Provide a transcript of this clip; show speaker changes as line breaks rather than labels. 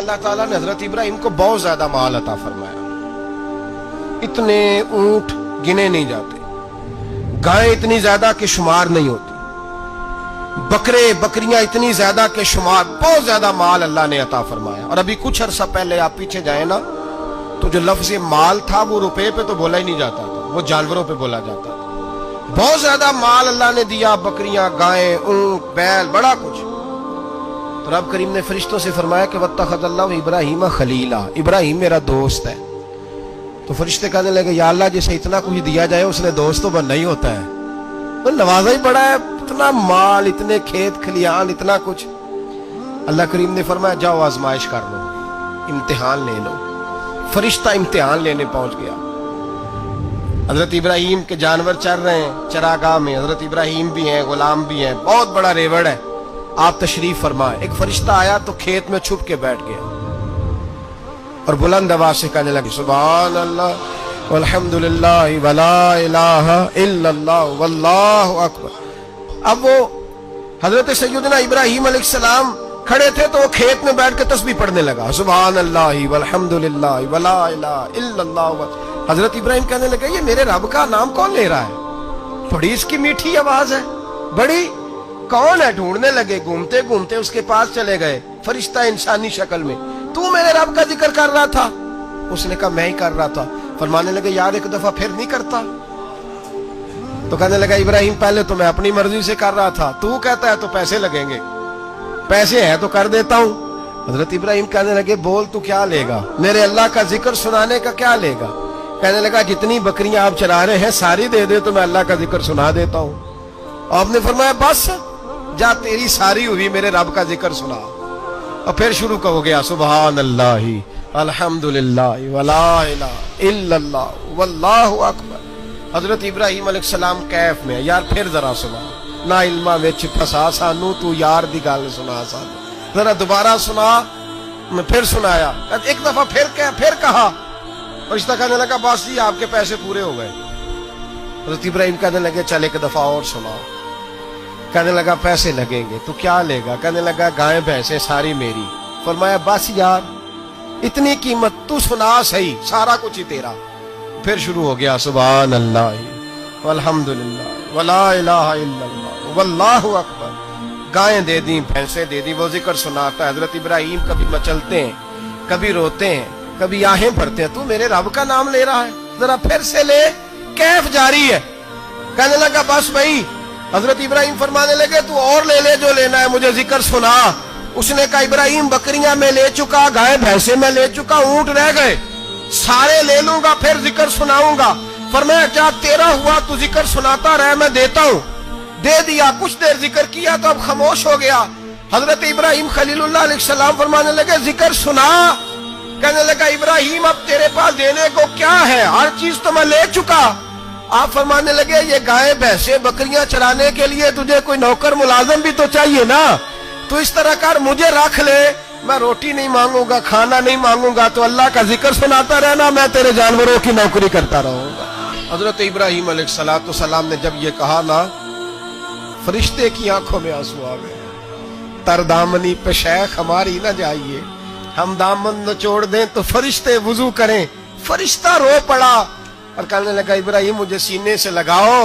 अल्लाह ताला ने हजरत इब्राहिम को बहुत ज्यादा माल अता फरमाया। इतने ऊंट गिने नहीं जाते, गायें इतनी ज्यादा कि शुमार नहीं होती, बकरे बकरियां इतनी ज्यादा कि शुमार, बहुत ज्यादा माल अल्लाह ने अता फरमाया। और अभी कुछ अरसा पहले आप पीछे जाए ना, तो जो लफ्ज माल था वो रुपए पे तो बोला ही नहीं जाता था, वो जानवरों पे बोला जाता था। बहुत ज्यादा माल अल्लाह ने दिया, बकरियां, गायें, ऊंट, बैल, बड़ा कुछ। तो रब करीम ने फरिश्तों से फरमाया कि वत्तखज़ल्लाहु इब्राहीम खलीला, इब्राहिम मेरा दोस्त है। तो फरिश्ते कहने लगे या अल्लाह जिसे इतना कुछ दिया जाए उसने दोस्त तो बनना ही होता है, तो नवाजा ही बड़ा है, इतना माल, इतने खेत खलियान, इतना कुछ। अल्लाह करीम ने फरमाया जाओ आजमाइश कर लो, इम्तिहान ले लो। फरिश्ता इम्तिहान लेने पहुंच गया। हजरत इब्राहिम के जानवर चर रहे हैं चरागाह में, हजरत इब्राहिम भी हैं, गुलाम भी हैं, बहुत बड़ा रेवड़ है। आप तशरीफ फरमाए। एक फरिश्ता आया तो खेत में छुप के बैठ गया और बुलंद आवाज से कहने लगे सुभान अल्लाह वल्हम्दुलिल्लाह वला इलाहा इल्लल्लाह वल्लाहु अकबर। अब वो हजरत सैयदना इब्राहिम अलैहिस्सलाम खड़े थे तो वो खेत में बैठ के तस्बीह पढ़ने लगा, सुभान अल्लाह वल्हम्दुलिल्लाह वला इलाहा इल्लल्लाह। हजरत इब्राहिम कहने लगे ये मेरे रब का नाम कौन ले रहा है, बड़ी इसकी मीठी आवाज है, बड़ी, कौन है? ढूंढने लगे, घूमते घूमते उसके पास चले गए। फरिश्ता इंसानी शक्ल में, तू मेरे रब का जिक्र कर रहा था? उसने कहा मैं ही कर रहा था। फरमाने लगे यार एक दफा फिर नहीं करता? तो कहने लगा इब्राहिम पहले तो मैं अपनी मर्जी से कर रहा था, तू कहता है तो पैसे लगेंगे, पैसे है तो कर देता हूं। हजरत इब्राहिम कहने लगे बोल तू क्या लेगा, मेरे अल्लाह का जिक्र सुनाने का क्या लेगा? कहने लगा जितनी बकरियां आप चरा रहे हैं सारी दे दे तो मैं अल्लाह का जिक्र सुना देता हूं। आपने फरमाया बस जा तेरी सारी हुई, मेरे रब का जिक्र सुना। और फिर शुरू हो गया सुभान अल्लाह अल्हम्दुलिल्लाह वला इलाहा इल्लल्लाह वल्लाहु अकबर। हजरत इब्राहिम अलैहिस्सलाम कैफ में, यार फिर जरा सुना, ना इल्मा विच फसा सानू, तू यार दी गल सुना सानू, जरा दोबारा सुना। मैं फिर सुनाया, एक दफा फिर कहा। फरिश्ता कहने लगा बस जी आपके पैसे पूरे हो गए। हजरत इब्राहिम कहने लगे चल एक दफा और सुनाओ। कहने लगा पैसे लगेंगे, तो क्या लेगा? कहने लगा गायें भैंसें सारी मेरी। फरमाया बस यार इतनी कीमत, तू सुना सही, सारा कुछ ही तेरा। फिर शुरू हो गया सुभान अल्लाह वल्हम्दुलिल्लाह वला इलाहा इल्लल्लाह वल्लाहु अकबर। गायें दे दी, भैंसें दे दी, वो जिक्र सुनाता है। हजरत इब्राहिम कभी मचलते हैं, कभी रोते हैं, कभी आहें भरते हैं, तू मेरे रब का नाम ले रहा है, जरा फिर से ले। कैफ जारी है। कहने लगा बस भाई। हजरत इब्राहिम फरमाने लगे तू और ले ले जो लेना है, मुझे जिक्र सुना। उसने कहा इब्राहिम बकरियां मैं ले चुका, गाय भैंसे मैं ले चुका, ऊंट रह गए, सारे ले लूंगा फिर जिक्र सुनाऊंगा। फरमाया क्या तेरा हुआ, तू जिक्र सुनाता रहे, मैं देता हूं। दे दिया, कुछ देर जिक्र किया तो अब खामोश हो गया। हजरत इब्राहिम खलीलुल्लाह अलैहिस्सलाम फरमाने लगे जिक्र सुना। कहने लगा इब्राहिम अब तेरे पास देने को क्या है, हर चीज तो मैं ले चुका। आप फरमाने लगे ये गाय भैंसे बकरियां चराने के लिए तुझे कोई नौकर मुलाजिम भी तो चाहिए ना, तो इस तरह कर मुझे रख ले, मैं रोटी नहीं मांगूंगा, खाना नहीं मांगूंगा, तो अल्लाह का जिक्र सुनाता रहना, मैं तेरे जानवरों की नौकरी करता रहूंगा। हजरत इब्राहिम अलैहिस्सलाम ने जब ये कहा ना, फरिश्ते की आंखों में आंसू आ गए। तरदामनी पे शेख हमारी ना जाइए, हम दामन निचोड़ दें तो फरिश्ते वुजू करें। फरिश्ता रो पड़ा और कहने लगा इब्राहिम मुझे सीने से लगाओ।